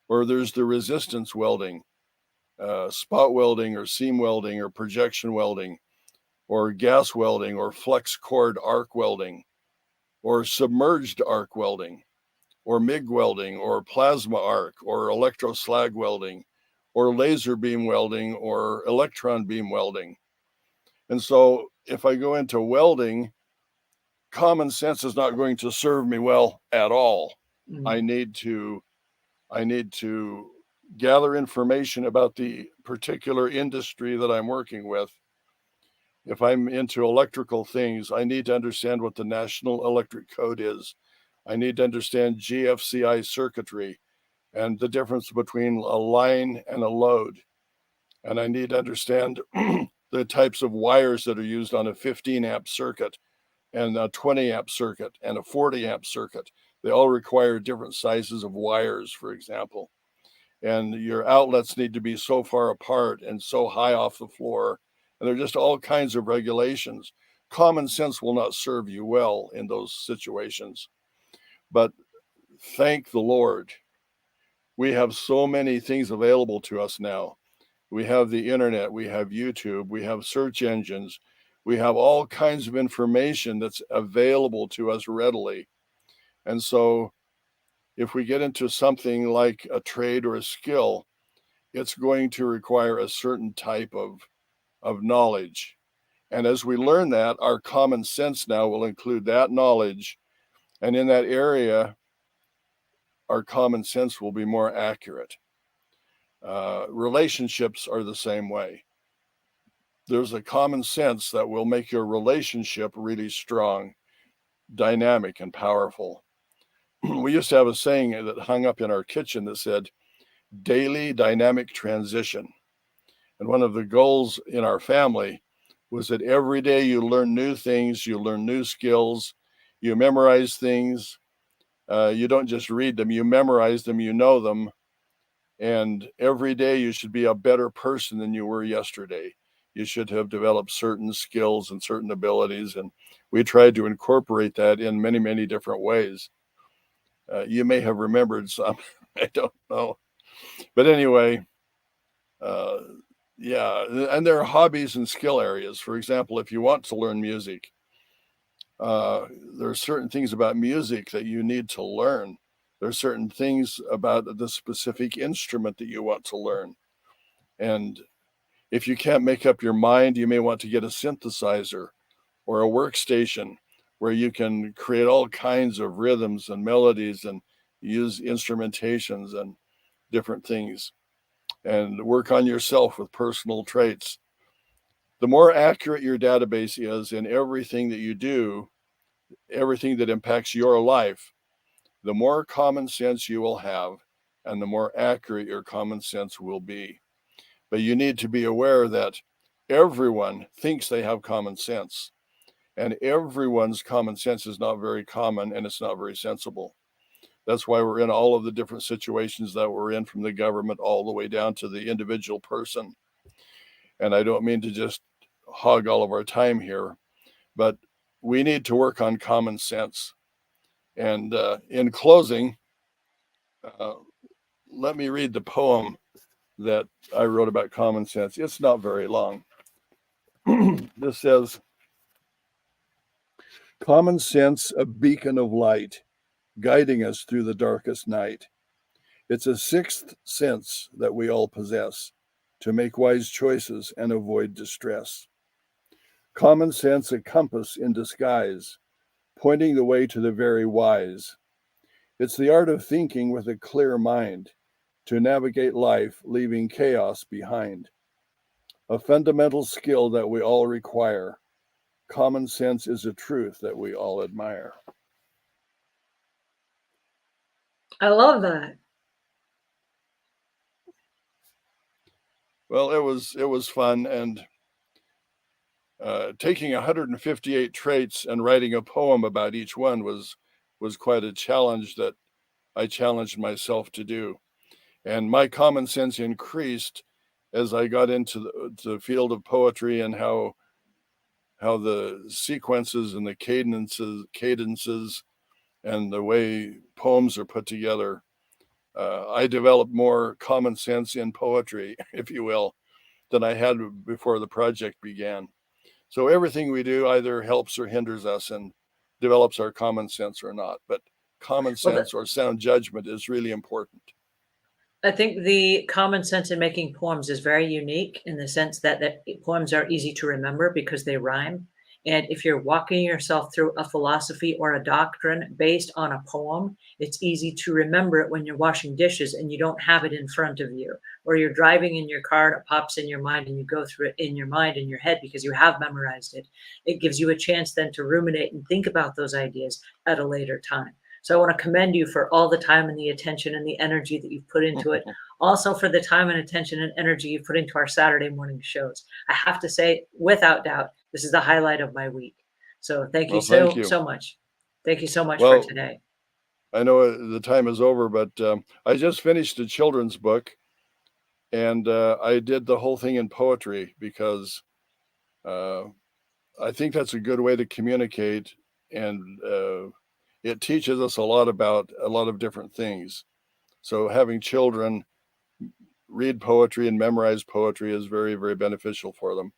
or there's the resistance welding, spot welding or seam welding or projection welding, or gas welding or flex cord arc welding, or submerged arc welding, or MIG welding, or plasma arc, or electroslag welding, or laser beam welding, or electron beam welding. And so if I go into welding, common sense is not going to serve me well at all. Mhm. I need to gather information about the particular industry that I'm working with. If I'm into electrical things, I need to understand what the National Electric Code is. I need to understand GFCI circuitry and the difference between a line and a load. And I need to understand the types of wires that are used on a 15 amp circuit and a 20 amp circuit and a 40 amp circuit. They all require different sizes of wires, for example. And your outlets need to be so far apart and so high off the floor. And there are just all kinds of regulations. Common sense will not serve you well in those situations. But thank the Lord, we have so many things available to us now. We have the internet, we have YouTube, we have search engines, we have all kinds of information that's available to us readily. And so if we get into something like a trade or a skill, it's going to require a certain type of knowledge. And as we learn that, our common sense now will include that knowledge. And in that area, our common sense will be more accurate. Relationships are the same way. There's a common sense that will make your relationship really strong, dynamic, and powerful. We used to have a saying that hung up in our kitchen that said, daily dynamic transition. And one of the goals in our family was that every day you learn new things, you learn new skills, you memorize things. You don't just read them, you memorize them, you know them. And every day you should be a better person than you were yesterday. You should have developed certain skills and certain abilities. And we tried to incorporate that in many, many different ways. You may have remembered some, I don't know. But anyway, yeah, and there are hobbies and skill areas. For example, if you want to learn music, there are certain things about music that you need to learn. There are certain things about the specific instrument that you want to learn. And if you can't make up your mind, you may want to get a synthesizer or a workstation where you can create all kinds of rhythms and melodies and use instrumentations and different things and work on yourself with personal traits. The more accurate your database is in everything that you do, everything that impacts your life, the more common sense you will have and the more accurate your common sense will be. But you need to be aware that everyone thinks they have common sense, and everyone's common sense is not very common and it's not very sensible. That's why we're in all of the different situations that we're in, from the government all the way down to the individual person. And I don't mean to just hog all of our time here, but we need to work on common sense. And in closing, let me read the poem that I wrote about common sense. It's not very long. This says, common sense, a beacon of light, guiding us through the darkest night. It's a sixth sense that we all possess to make wise choices and avoid distress. Common sense, a compass in disguise, pointing the way to the very wise. It's the art of thinking with a clear mind to navigate life, leaving chaos behind. A fundamental skill that we all require. Common sense is a truth that we all admire. I love that. Well, it was fun, and taking 158 traits and writing a poem about each one was quite a challenge that I challenged myself to do. And my common sense increased as I got into the field of poetry and how the sequences and the cadences and the way poems are put together. I developed more common sense in poetry, if you will, than I had before the project began. So everything we do either helps or hinders us and develops our common sense or not. But common Well, sense or sound judgment is really important. I think the common sense in making poems is very unique in the sense that poems are easy to remember because they rhyme. And if you're walking yourself through a philosophy or a doctrine based on a poem, it's easy to remember it when you're washing dishes and you don't have it in front of you, or you're driving in your car and it pops in your mind and you go through it in your mind, in your head, because you have memorized it. It gives you a chance then to ruminate and think about those ideas at a later time. So I want to commend you for all the time and the attention and the energy that you've put into it. Also for the time and attention and energy you put into our Saturday morning shows. I have to say, without doubt, this is the highlight of my week. So thank you Well, thank you. so much. Thank you so much for Well, today. I know the time is over, but I just finished a children's book, and I did the whole thing in poetry because I think that's a good way to communicate, and it teaches us a lot about a lot of different things. So having children read poetry and memorize poetry is very, very beneficial for them.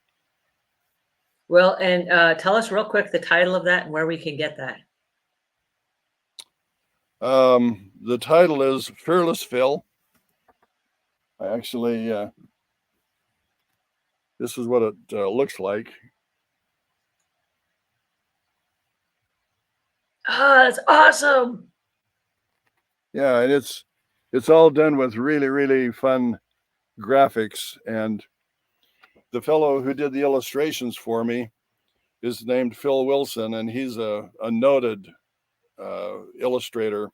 Well, and tell us real quick the title of that and where we can get that. The title is Fearless Phil. I actually, this is what it looks like. Ah, that's awesome. Yeah, and it's all done with really, really fun graphics. And the fellow who did the illustrations for me is named Phil Wilson, and he's a noted illustrator.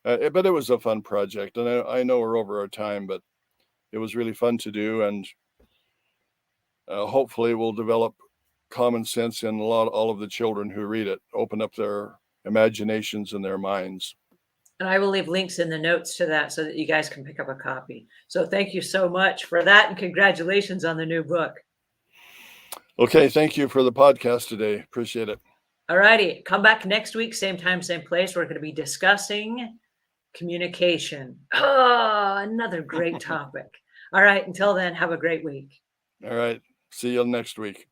But it was a fun project, and I know we're over our time, but it was really fun to do, and hopefully we'll develop common sense in all of the children who read it, open up their imaginations and their minds. And I will leave links in the notes to that so that you guys can pick up a copy. So thank you so much for that, and congratulations on the new book. Okay, thank you for the podcast today. Appreciate it. All righty. Come back next week, same time, same place. We're going to be discussing communication. Oh, another great topic. All right. Until then, have a great week. All right. See you next week.